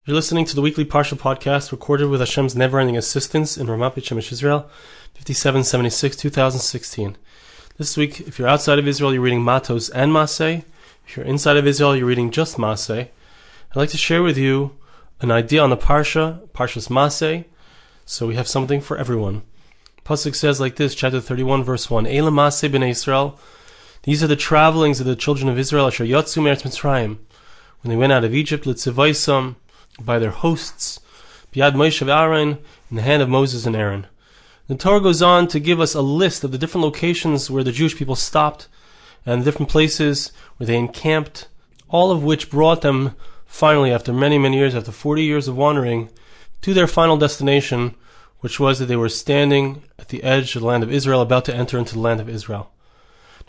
You're listening to the weekly Parsha podcast recorded with Hashem's never-ending assistance in Ramat Beit Shemesh, Israel, 5776, 2016. This week, if you're outside of Israel, you're reading Matos and Masei. If you're inside of Israel, you're reading just Masei. I'd like to share with you an idea on the Parsha, Matos-Masei, so we have something for everyone. Pasuk says like this, chapter 31, verse 1, Eila Masei b'nei Israel. These are the travelings of the children of Israel, Asher Yotzu me'eretz Mitzrayim, when they went out of Egypt, L'tzivaisam, by their hosts, B'yad Moshe v'Aaron, in the hand of Moses and Aaron. The Torah goes on to give us a list of the different locations where the Jewish people stopped, and the different places where they encamped, all of which brought them finally, after many, many years, after 40 years of wandering, to their final destination, which was that they were standing at the edge of the land of Israel, about to enter into the land of Israel.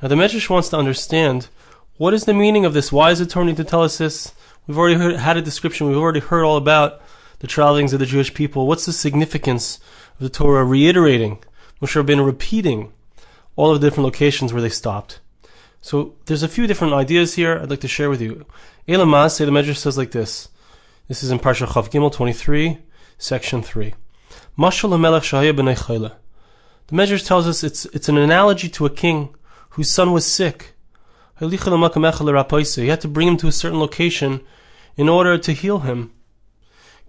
Now the Midrash wants to understand, what is the meaning of this? Why is the Torah need to tell us this? We've already had a description, we've already heard all about the travelings of the Jewish people. What's the significance of the Torah reiterating, Moshe Rabbeinu repeating all of the different locations where they stopped? So there's a few different ideas here I'd like to share with you. Eila Masei, the Midrash says like this. This is in Parsha Chav Gimel 23, section 3. Mashal HaMelech Shahaya B'nei Chayla. The Midrash tells us it's an analogy to a king whose son was sick. He had to bring him to a certain location in order to heal him.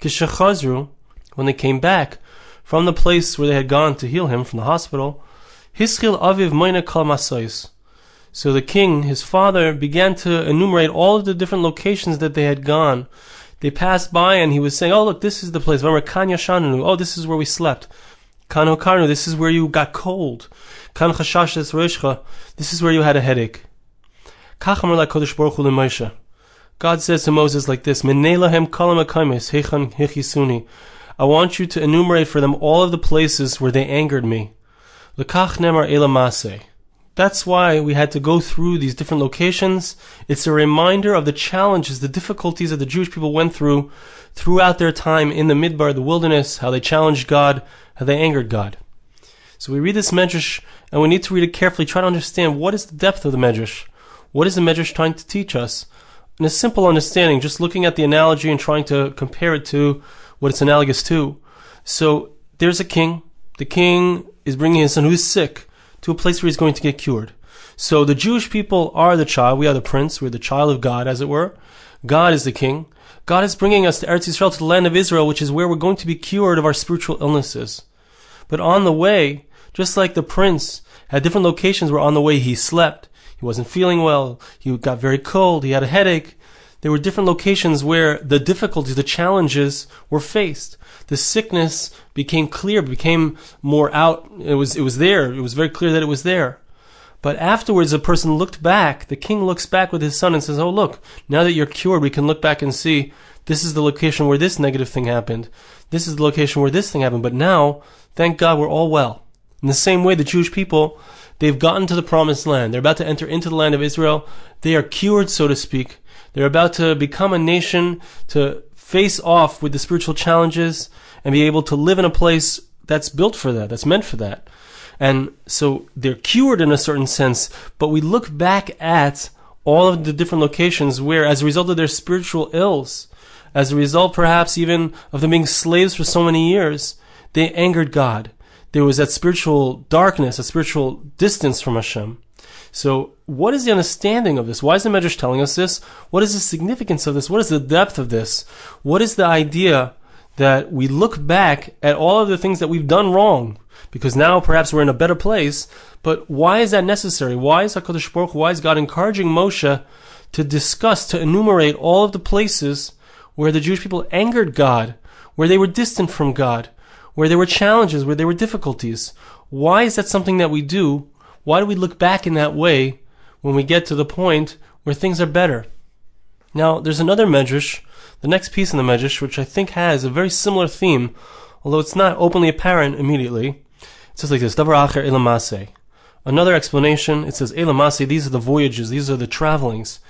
When they came back from the place where they had gone to heal him, from the hospital, so the king, his father, began to enumerate all of the different locations that they had gone. They passed by and he was saying, oh look, this is the place. Oh, this is where we slept. This is where you got cold. This is where you had a headache. God says to Moses like this, I want you to enumerate for them all of the places where they angered me. That's why we had to go through these different locations. It's a reminder of the challenges, the difficulties that the Jewish people went through throughout their time in the Midbar, the wilderness, how they challenged God, how they angered God. So we read this Midrash, and we need to read it carefully, try to understand what is the depth of the Midrash. What is the Midrash trying to teach us? In a simple understanding, just looking at the analogy and trying to compare it to what it's analogous to. So there's a king. The king is bringing his son who's sick to a place where he's going to get cured. So the Jewish people are the child. We are the prince. We're the child of God, as it were. God is the king. God is bringing us to Eretz Yisrael, to the land of Israel, which is where we're going to be cured of our spiritual illnesses. But on the way, just like the prince had different locations where on the way he slept, he wasn't feeling well, he got very cold, he had a headache. There were different locations where the difficulties, the challenges were faced. The sickness became clear, became more out. It was there. It was very clear that it was there. But afterwards, a person looked back. The king looks back with his son and says, oh, look, now that you're cured, we can look back and see this is the location where this negative thing happened. This is the location where this thing happened. But now, thank God, we're all well. In the same way, the Jewish people, they've gotten to the promised land. They're about to enter into the land of Israel. They are cured, so to speak. They're about to become a nation to face off with the spiritual challenges and be able to live in a place that's built for that, that's meant for that. And so they're cured in a certain sense, but we look back at all of the different locations where, as a result of their spiritual ills, as a result perhaps even of them being slaves for so many years, they angered God. There was that spiritual darkness, a spiritual distance from Hashem. So what is the understanding of this? Why is the Midrash telling us this? What is the significance of this? What is the depth of this? What is the idea that we look back at all of the things that we've done wrong? Because now perhaps we're in a better place, but why is that necessary? Why is HaKadosh Baruch Hu, why is God encouraging Moshe to discuss, to enumerate all of the places where the Jewish people angered God, where they were distant from God, where there were challenges, where there were difficulties? Why is that something that we do? Why do we look back in that way when we get to the point where things are better? Now, there's another Midrash, the next piece in the Midrash, which I think has a very similar theme, although it's not openly apparent immediately. It says like this, Davar Acher Eila Masei. Another explanation, it says, Eila Masei, these are the voyages, these are the travelings.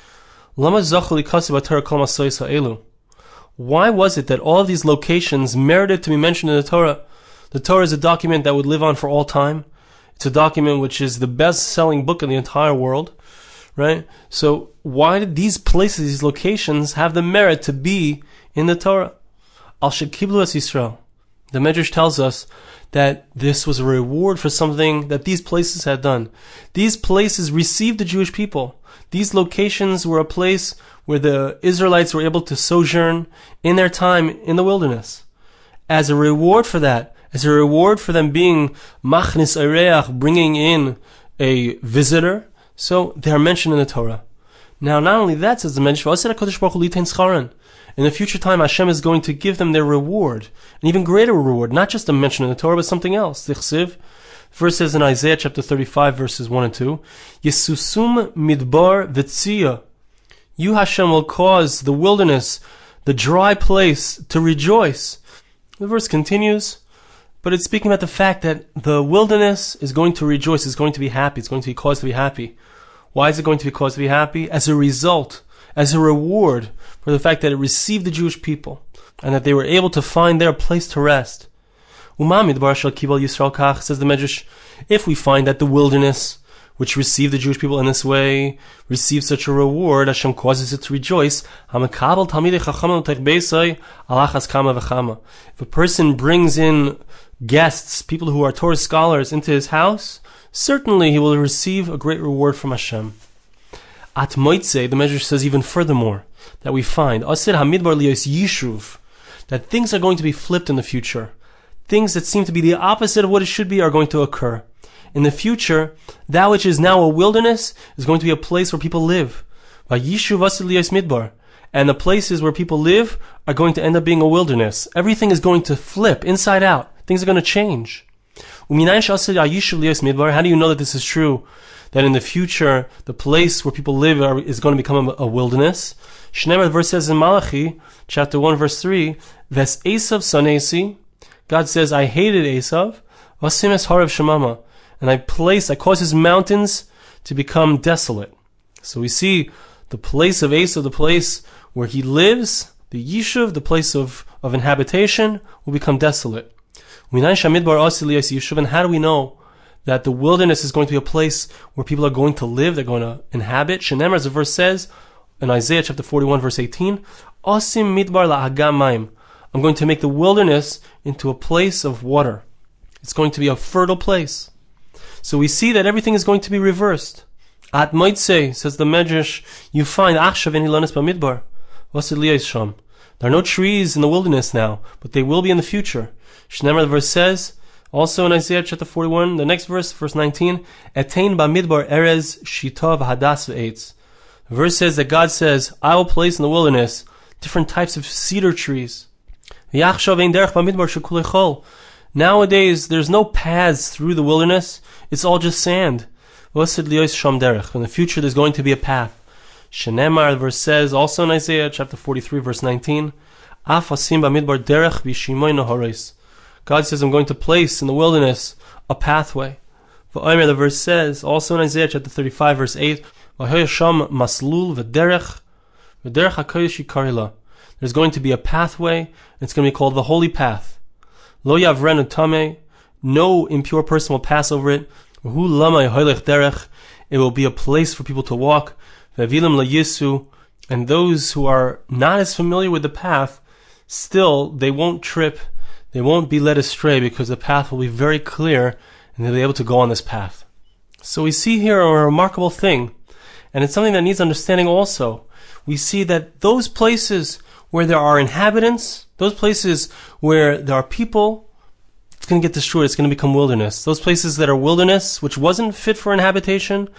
Lama Zachu Likasi B'Torah Kol Masois Ha'elu. Why was it that all of these locations merited to be mentioned in the Torah? The Torah is a document that would live on for all time. It's a document which is the best-selling book in the entire world, right? So why did these places, these locations, have the merit to be in the Torah? Al shekiblu es Yisrael. The Midrash tells us that this was a reward for something that these places had done. These places received the Jewish people. These locations were a place where the Israelites were able to sojourn in their time in the wilderness. As a reward for that, as a reward for them being machnis oreach, bringing in a visitor, so they are mentioned in the Torah. Now, not only that, says the Midrash, in the future time, Hashem is going to give them their reward, an even greater reward, not just a mention in the Torah, but something else. Verse says in Isaiah chapter 35, verses 1 and 2, Yesusum midbar v'tziyah. You, Hashem, will cause the wilderness, the dry place, to rejoice. The verse continues, but it's speaking about the fact that the wilderness is going to rejoice, is going to be happy, it's going to be caused to be happy. Why is it going to be caused to be happy? As a result, as a reward for the fact that it received the Jewish people and that they were able to find their place to rest. Says the Midrash, if we find that the wilderness, which received the Jewish people in this way, received such a reward, Hashem causes it to rejoice. If a person brings in guests, people who are Torah scholars, into his house, certainly he will receive a great reward from Hashem. At Moitze, the Midrash says even furthermore, that we find that things are going to be flipped in the future. Things that seem to be the opposite of what it should be are going to occur. In the future, that which is now a wilderness is going to be a place where people live. And the places where people live are going to end up being a wilderness. Everything is going to flip inside out. Things are going to change. How do you know that this is true? That in the future, the place where people live is going to become a wilderness? The verse says in Malachi, chapter 1, verse 3, Ves Esav sanesi, God says, I hated Esav, Vasim es harav shemama, and I caused his mountains to become desolate. So we see the place of Esav, the place where he lives, the Yishuv, the place of inhabitation, will become desolate. And how do we know that the wilderness is going to be a place where people are going to live, they're going to inhabit? Shenemar, as the verse says, in Isaiah chapter 41, verse 18, Osim midbar la'agam mayim. I'm going to make the wilderness into a place of water. It's going to be a fertile place. So we see that everything is going to be reversed. At Moitze, says the Midrash, you find Achshav en hilonis b'midbar. Vasid liyos sham. There are no trees in the wilderness now, but they will be in the future. Shnemar, the verse says, also in Isaiah chapter 41, the next verse, verse 19, Etein b'midbar erez shitav hadas ve'etz. The verse says that God says, I will place in the wilderness different types of cedar trees. Nowadays, there's no paths through the wilderness. It's all just sand. In the future, there's going to be a path. Shenemar, the verse says, also in Isaiah chapter 43, verse 19, God says, I'm going to place in the wilderness a pathway. The verse says, also in Isaiah chapter 35, verse 8, there's going to be a pathway. It's going to be called the Holy Path. Lo yavrenu tameh. No impure person will pass over it. It will be a place for people to walk. And those who are not as familiar with the path, still they won't trip. They won't be led astray because the path will be very clear and they'll be able to go on this path. So we see here a remarkable thing. And it's something that needs understanding also. We see that those places where there are inhabitants, those places where there are people, it's going to get destroyed. It's going to become wilderness. Those places that are wilderness, which wasn't fit for inhabitation,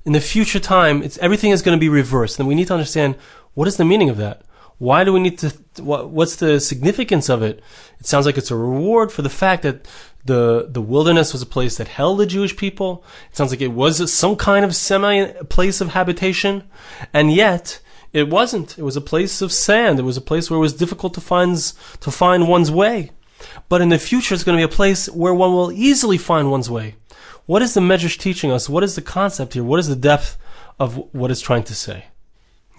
in the future time, everything is going to be reversed. And we need to understand, what is the meaning of that? Why do we need to, what's the significance of it? It sounds like it's a reward for the fact that the wilderness was a place that held the Jewish people. It sounds like it was some kind of place of habitation. And yet, it wasn't. It was a place of sand. It was a place where it was difficult to find one's way. But in the future, it's going to be a place where one will easily find one's way. What is the Midrash teaching us? What is the concept here? What is the depth of what it's trying to say?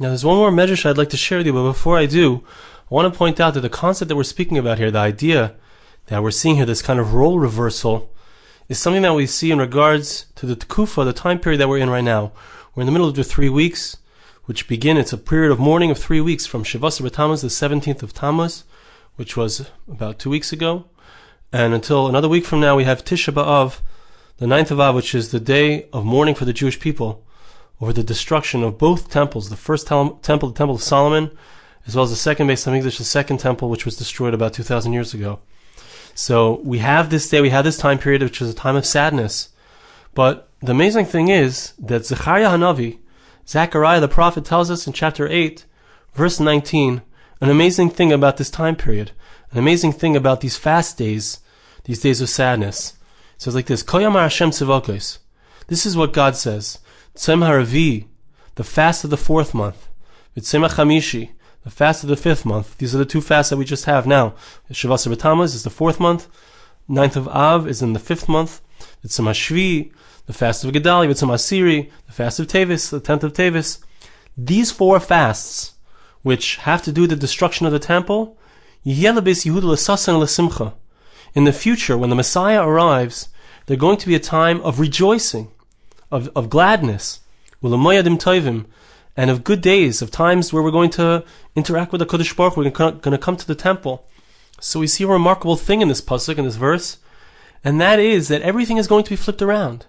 Now, there's one more Midrash I'd like to share with you, but before I do, I want to point out that the concept that we're speaking about here, the idea that we're seeing here, this kind of role reversal, is something that we see in regards to the Tekufa, the time period that we're in right now. We're in the middle of the 3 weeks, which begin, it's a period of mourning of 3 weeks, from Shivasar B'Tammuz, the 17th of Tammuz, which was about 2 weeks ago. And until another week from now, we have Tisha B'Av, the 9th of Av, which is the day of mourning for the Jewish people over the destruction of both temples, the first temple, the Temple of Solomon, as well as the second Beis Hamikdash, the second temple, which was destroyed about 2,000 years ago. So we have this day, we have this time period, which is a time of sadness. But the amazing thing is that Zechariah Hanavi, Zechariah the prophet, tells us in chapter 8, verse 19, an amazing thing about this time period, an amazing thing about these fast days, these days of sadness. It says like this, Koyamar Hashem Tzivokos. This is what God says. Tzem HaRavi, the fast of the 4th month. V'tzem HaChamishi, the fast of the 5th month. These are the two fasts that we just have now. Shavasar B'Tammuz is the 4th month. 9th of Av is in the 5th month. V'tzem HaShvi, the fast of Gedali. V'tzem HaSiri, the fast of Tevis, the 10th of Tevis. These 4 fasts, which have to do with the destruction of the temple, in the future, when the Messiah arrives, there's going to be a time of rejoicing, of gladness, and of good days, of times where we're going to interact with the Kodesh Baruch Hu. We're going to come to the temple. So we see a remarkable thing in this pasuk, in this verse, and that is that everything is going to be flipped around.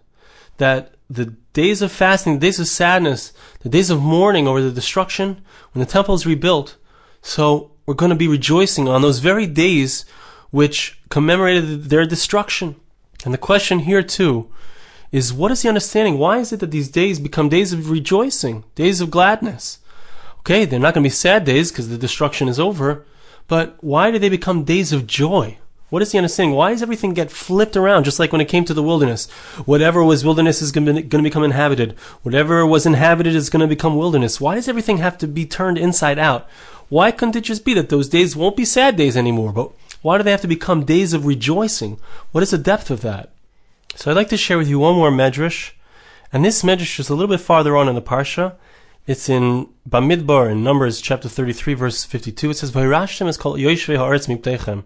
That the days of fasting, the days of sadness, the days of mourning over the destruction, when the temple is rebuilt, so we're going to be rejoicing on those very days which commemorated their destruction. And the question here too is, what is the understanding? Why is it that these days become days of rejoicing, days of gladness? Okay, they're not going to be sad days because the destruction is over, but why do they become days of joy? What is the understanding? Why does everything get flipped around, just like when it came to the wilderness? Whatever was wilderness is going to become inhabited. Whatever was inhabited is going to become wilderness. Why does everything have to be turned inside out? Why couldn't it just be that those days won't be sad days anymore? But why do they have to become days of rejoicing? What is the depth of that? So I'd like to share with you one more Midrash. And this Midrash is a little bit farther on in the Parsha. It's in Bamidbar, in Numbers chapter 33, verse 52. It says, V'hirashtem is called Yoshvei ha'aretz mipteichem.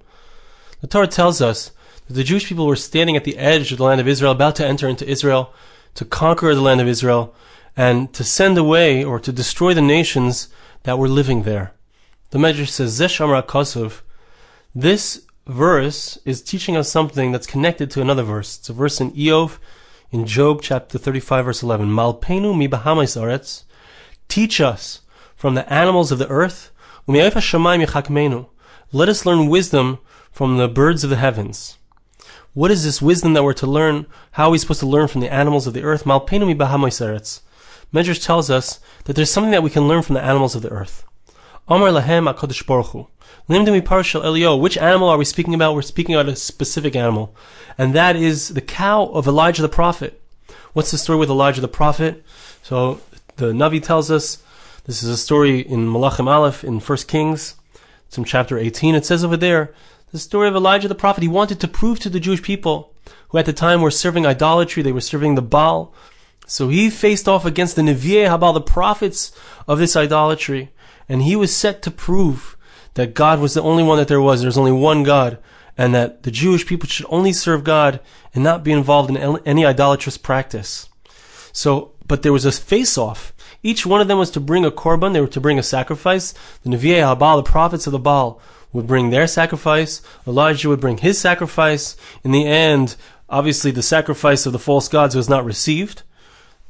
The Torah tells us that the Jewish people were standing at the edge of the land of Israel, about to enter into Israel, to conquer the land of Israel, and to send away or to destroy the nations that were living there. The Midrash says, Zesh Amar Kosov. This verse is teaching us something that's connected to another verse. It's a verse in Eov, in Job chapter 35, verse 11. Malpeinu mi bahamais aretz. Teach us from the animals of the earth. U'mi'ayif hashamayim yichakmeinu. Let us learn wisdom from the birds of the heavens. What is this wisdom that we're to learn? How are we supposed to learn from the animals of the earth? Malpeinu mi bahamais aretz. Midrash tells us that there's something that we can learn from the animals of the earth. Amar lahem HaKadosh Baruch Hu. Limdimi Parsha Elio. Which animal are we speaking about? We're speaking about a specific animal. And that is the cow of Elijah the prophet. What's the story with Elijah the prophet? So the Navi tells us, this is a story in Malachim Aleph, in 1 Kings. It's in chapter 18. It says over there, the story of Elijah the prophet. He wanted to prove to the Jewish people, who at the time were serving idolatry, they were serving the Baal. So he faced off against the Nevi'ei Habal, the prophets of this idolatry. And he was set to prove that God was the only one that there was. There's only one God. And that the Jewish people should only serve God and not be involved in any idolatrous practice. So, but there was a face-off. Each one of them was to bring a korban. They were to bring a sacrifice. The Nevi'ei Habal, the prophets of the Baal, would bring their sacrifice. Elijah would bring his sacrifice. In the end, obviously the sacrifice of the false gods was not received.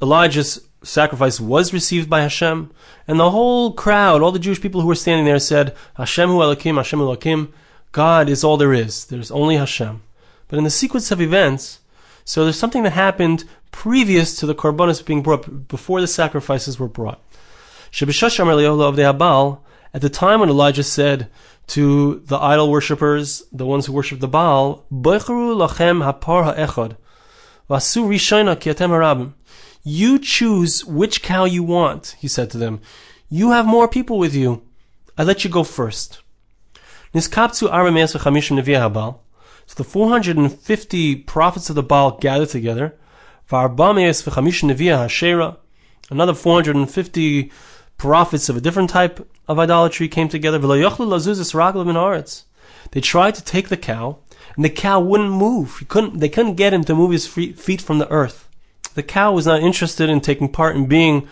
Elijah's sacrifice was received by Hashem, and the whole crowd, all the Jewish people who were standing there said, Hashem hu Elokim, Hashem Elokim, God is all there is. There's only Hashem. But in the sequence of events, so there's something that happened previous to the korbanos being brought, before the sacrifices were brought. At the time when Elijah said to the idol worshippers, the ones who worship the Baal, Boichru lachem hapar ha'echad, vasu rishayna ki atem harabim. You choose which cow you want, he said to them. You have more people with you. I let you go first. Niskaptzu arameas v'chamishim nevi'ei Habal. So the 450 prophets of the Baal gathered together. V'arbameas v'chamishim nevi'ei Hashera. Another 450 prophets of a different type of idolatry came together. V'lo yochlu lazuz es raglav min haaretz. They tried to take the cow, and the cow wouldn't move. They couldn't get him to move his feet from the earth. The cow was not interested in taking part in being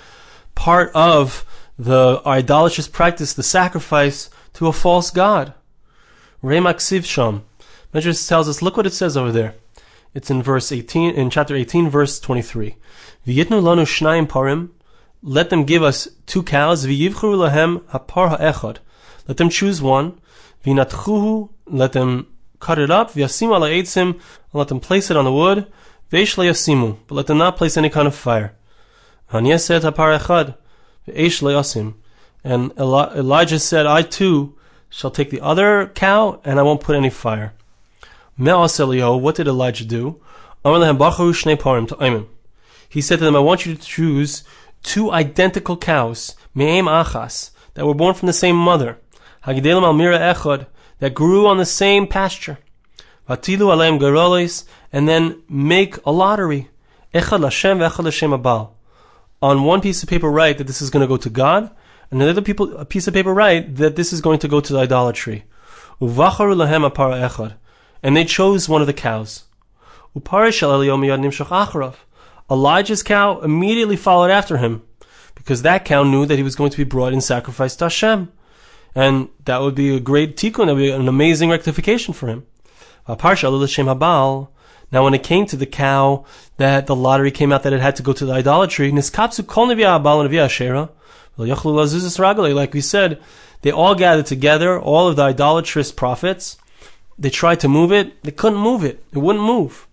part of the idolatrous practice, the sacrifice to a false god. Remaksiv sham. Midrash tells us, look what it says over there. It's in verse 18, in chapter 18, verse 23. V'yitnu lanu shnayim parim. Let them give us 2 cows. V'yivchuru lahem hapar ha'echad. Let them choose one. V'natchuhu. Let them cut it up. V'yasimu ala eitzim. Let them place it on the wood. V'eish le'yasimu. But let them not place any kind of fire. V'anyeset hapar echad. V'eish le'yasim. And Elijah said, I too shall take the other cow, and I won't put any fire. What did Elijah do? He said to them, I want you to choose 2 identical cows, me'em achas, that were born from the same mother, hagidelim al mira echad, that grew on the same pasture, vatilu aleim garolis, and then make a lottery, echad Hashem ve'echad Hashem abal. On one piece of paper write that this is going to go to God, and another piece of paper write that this is going to go to the idolatry. Uvacharu lahem apara echad. And they chose one of the cows. Elijah's cow immediately followed after him, because that cow knew that he was going to be brought in sacrifice to Hashem. And that would be a great tikkun, that would be an amazing rectification for him. Now when it came to the cow that the lottery came out that it had to go to the idolatry, like we said, they all gathered together, all of the idolatrous prophets. They tried to move it. They couldn't move it. It wouldn't move.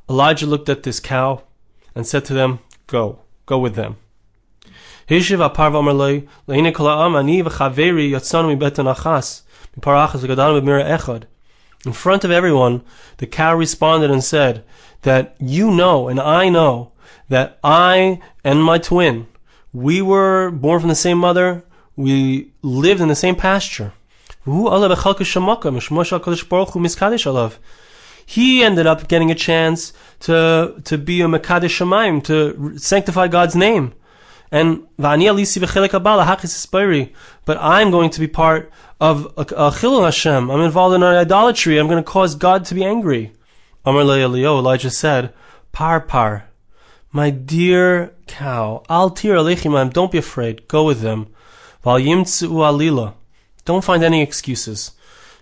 Elijah looked at this cow and said to them, Go with them. In front of everyone, the cow responded and said that you know and I know that I and my twin, we were born from the same mother, we lived in the same pasture. He ended up getting a chance to be a Mekadesh Shamayim, to sanctify God's name. And but I'm going to be part of a Chilul Hashem. I'm involved in idolatry. I'm going to cause God to be angry. Elijah said, Par, my dear cow, don't be afraid. Go with them. Don't find any excuses.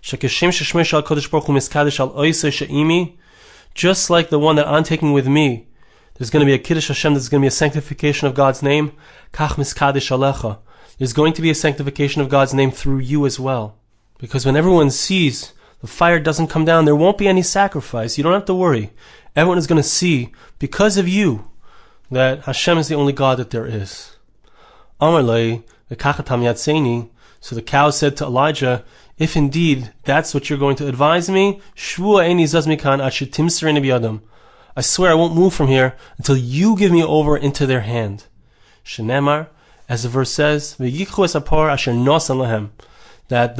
Just like the one that I'm taking with me, there's going to be a Kiddush Hashem, there's going to be a sanctification of God's name. There's going to be a sanctification of God's name through you as well. Because when everyone sees the fire doesn't come down, there won't be any sacrifice. You don't have to worry. Everyone is going to see, because of you, that Hashem is the only God that there is. So the cow said to Elijah, if indeed that's what you're going to advise me, I swear I won't move from here until you give me over into their hand. Shenemar, as the verse says, that the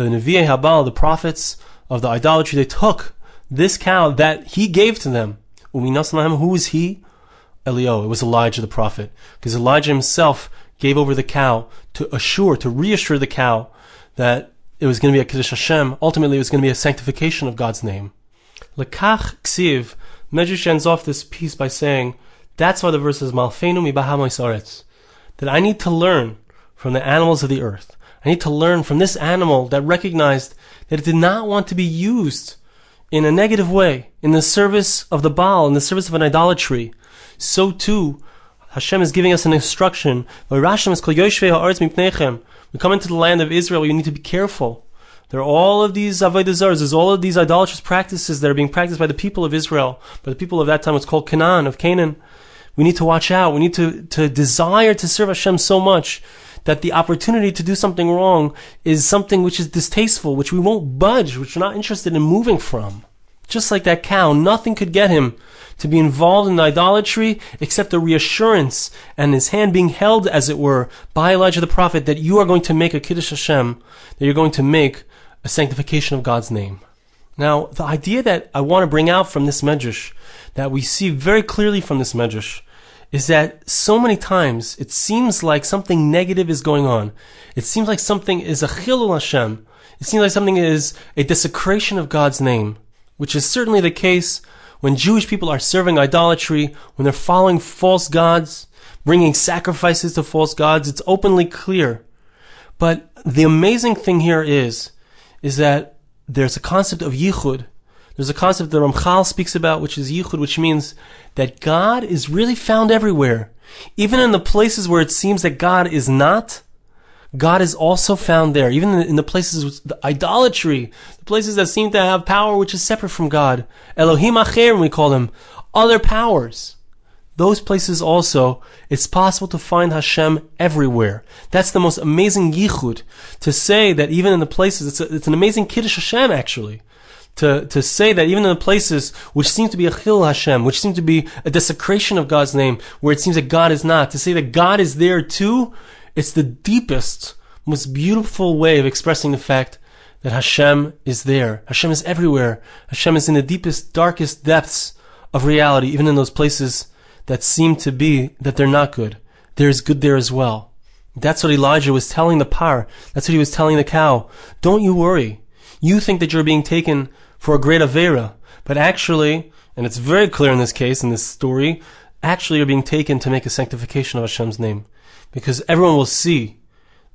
Nevi'ei Habal, the prophets of the idolatry, they took this cow that he gave to them. Who is he? Elio, it was Elijah the prophet. Because Elijah himself gave over the cow to reassure the cow that it was going to be a Kiddush Hashem. Ultimately, it was going to be a sanctification of God's name. Lekach ksiv, Midrash ends off this piece by saying, that's why the verse is Malfeinu mi bahamois aretz, that I need to learn from the animals of the earth. I need to learn from this animal that recognized that it did not want to be used in a negative way, in the service of the Baal, in the service of an idolatry. So too, Hashem is giving us an instruction. We come into the land of Israel, you need to be careful. There are all of these avodah zarah, there's all of these idolatrous practices that are being practiced by the people of Israel, by the people of that time. It's called Canaan. We need to watch out. We need to desire to serve Hashem so much that the opportunity to do something wrong is something which is distasteful, which we won't budge, which we're not interested in moving from. Just like that cow, nothing could get him to be involved in idolatry except the reassurance and his hand being held, as it were, by Elijah the prophet, that you are going to make a Kiddush Hashem, that you're going to make a sanctification of God's name. Now, the idea that I want to bring out from this Midrash, that we see very clearly from this Midrash, is that so many times it seems like something negative is going on. It seems like something is a Chilul Hashem. It seems like something is a desecration of God's name, which is certainly the case when Jewish people are serving idolatry, when they're following false gods, bringing sacrifices to false gods. It's openly clear. But the amazing thing here is that there's a concept of yichud. There's a concept that Ramchal speaks about, which is yichud, which means that God is really found everywhere. Even in the places where it seems that God is not, God is also found there. Even in the places with the idolatry, the places that seem to have power which is separate from God. Elohim Acherim, we call them, other powers. Those places also, it's possible to find Hashem everywhere. That's the most amazing yichud. To say that even in the places, it's an amazing Kiddush Hashem actually. To say that even in the places which seem to be a chil Hashem, which seem to be a desecration of God's name, where it seems that God is not, to say that God is there too, it's the deepest, most beautiful way of expressing the fact that Hashem is there. Hashem is everywhere. Hashem is in the deepest, darkest depths of reality, even in those places that seem to be that they're not good. There's good there as well. That's what Elijah was telling the par. That's what he was telling the cow. Don't you worry. You think that you're being taken for a great avera, but actually, and it's very clear in this case, in this story, actually you're being taken to make a sanctification of Hashem's name. Because everyone will see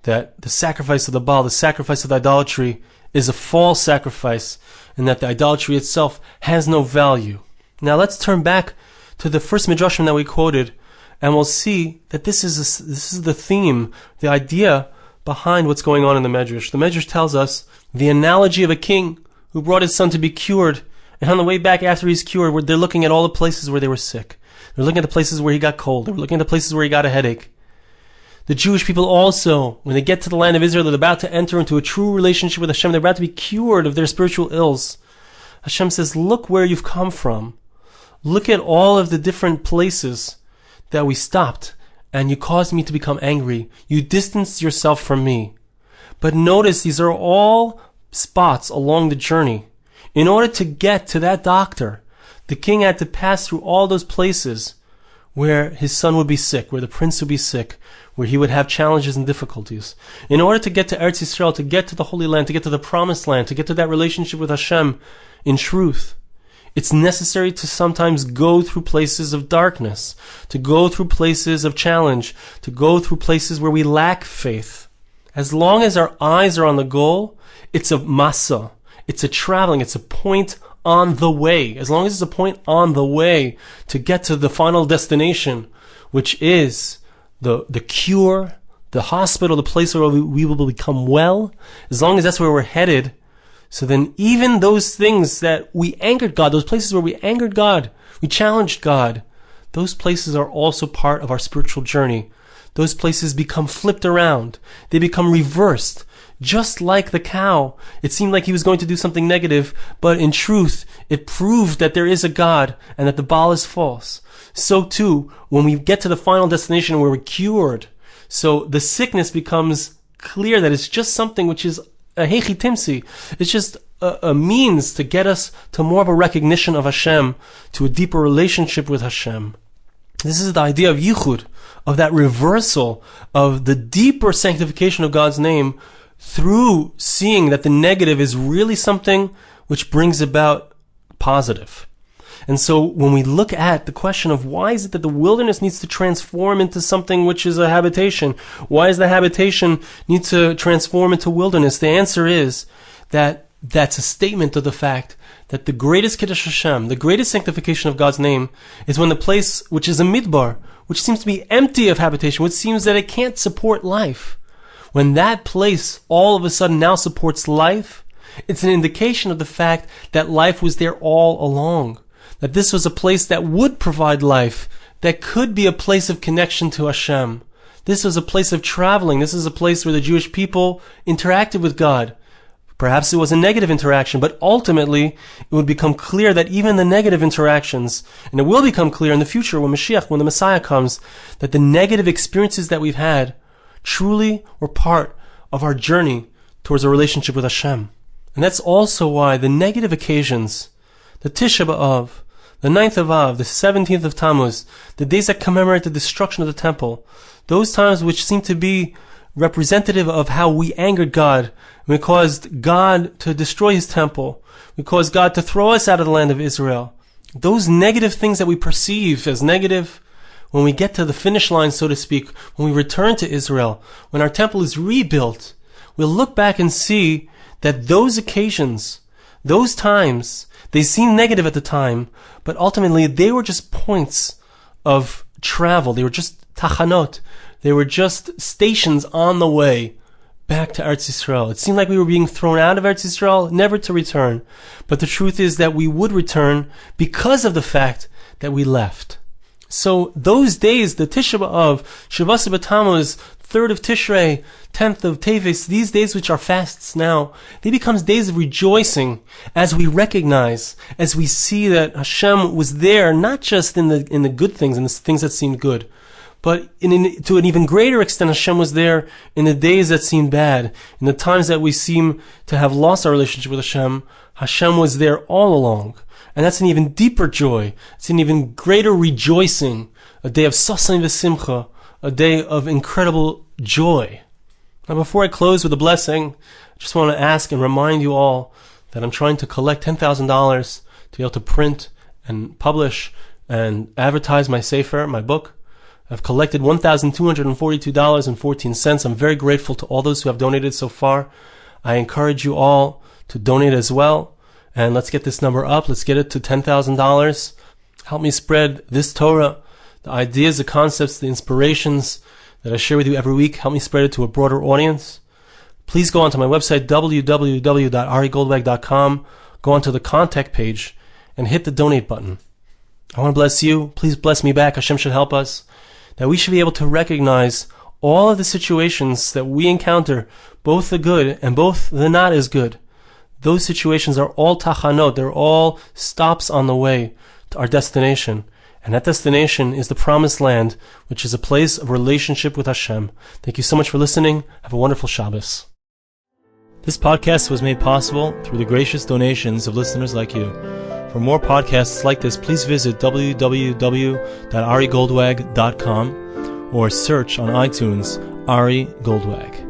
that the sacrifice of the Baal, the sacrifice of the idolatry, is a false sacrifice, and that the idolatry itself has no value. Now let's turn back to the first Midrashim that we quoted, and we'll see that this is the theme, the idea behind what's going on in the Midrash. The Midrash tells us the analogy of a king who brought his son to be cured, and on the way back after he's cured, they're looking at all the places where they were sick. They're looking at the places where he got cold. They're looking at the places where he got a headache. The Jewish people also, when they get to the land of Israel, they're about to enter into a true relationship with Hashem. They're about to be cured of their spiritual ills. Hashem says, look where you've come from. Look at all of the different places that we stopped, and you caused me to become angry. You distanced yourself from me. But notice these are all spots along the journey. In order to get to that doctor, the king had to pass through all those places where his son would be sick, where the prince would be sick, where he would have challenges and difficulties. In order to get to Eretz Yisrael, to get to the Holy Land, to get to the Promised Land, to get to that relationship with Hashem in truth, it's necessary to sometimes go through places of darkness, to go through places of challenge, to go through places where we lack faith. As long as our eyes are on the goal, it's a masa, it's a traveling, it's a point on the way. As long as it's a point on the way to get to the final destination, which is the cure, the hospital, the place where we will become well, as long as that's where we're headed, so then even those things that we angered God, those places where we angered God, we challenged God, those places are also part of our spiritual journey. Those places become flipped around. They become reversed. Just like the cow, it seemed like he was going to do something negative, but in truth, it proved that there is a God and that the Baal is false. So too, when we get to the final destination where we're cured, so the sickness becomes clear that it's just something which is a hechi timsi. It's just a means to get us to more of a recognition of Hashem, to a deeper relationship with Hashem. This is the idea of yichud, of that reversal of the deeper sanctification of God's name through seeing that the negative is really something which brings about positive. And so when we look at the question of why is it that the wilderness needs to transform into something which is a habitation, why does the habitation need to transform into wilderness? The answer is that that's a statement of the fact that the greatest Kiddush Hashem, the greatest sanctification of God's name, is when the place which is a midbar, which seems to be empty of habitation, which seems that it can't support life, when that place all of a sudden now supports life, it's an indication of the fact that life was there all along. That this was a place that would provide life, that could be a place of connection to Hashem. This was a place of traveling. This is a place where the Jewish people interacted with God. Perhaps it was a negative interaction, but ultimately it would become clear that even the negative interactions, and it will become clear in the future when Mashiach, when the Messiah comes, that the negative experiences that we've had truly were part of our journey towards a relationship with Hashem. And that's also why the negative occasions, the Tisha B'Av, the 9th of Av, the 17th of Tammuz, the days that commemorate the destruction of the temple, those times which seem to be representative of how we angered God, we caused God to destroy His temple, we caused God to throw us out of the land of Israel. Those negative things that we perceive as negative, when we get to the finish line, so to speak, when we return to Israel, when our temple is rebuilt, we'll look back and see that those occasions, those times, they seem negative at the time, but ultimately they were just points of travel. They were just tachanot. They were just stations on the way back to Eretz Yisrael. It seemed like we were being thrown out of Eretz Yisrael, never to return. But the truth is that we would return because of the fact that we left. So those days, the Tisha B'Av, Shavasei B'Tammuz, 3rd of Tishrei, 10th of Teves, these days which are fasts now, they become days of rejoicing as we recognize, as we see that Hashem was there, not just in the good things, in the things that seemed good, but to an even greater extent, Hashem was there in the days that seemed bad, in the times that we seem to have lost our relationship with Hashem. Hashem was there all along. And that's an even deeper joy. It's an even greater rejoicing, a day of sasan v'simcha, a day of incredible joy. Now, before I close with a blessing, I just want to ask and remind you all that I'm trying to collect $10,000 to be able to print and publish and advertise my sefer, my book. I've collected $1,242.14. I'm very grateful to all those who have donated so far. I encourage you all to donate as well. And let's get this number up. Let's get it to $10,000. Help me spread this Torah, the ideas, the concepts, the inspirations that I share with you every week. Help me spread it to a broader audience. Please go onto my website, www.arigoldwag.com. Go onto the contact page and hit the donate button. I want to bless you. Please bless me back. Hashem should help us. That we should be able to recognize all of the situations that we encounter, both the good and both the not as good. Those situations are all tachanot. They're all stops on the way to our destination. And that destination is the promised land, which is a place of relationship with Hashem. Thank you so much for listening. Have a wonderful Shabbos. This podcast was made possible through the gracious donations of listeners like you. For more podcasts like this, please visit www.arigoldwag.com or search on iTunes Ari Goldwag.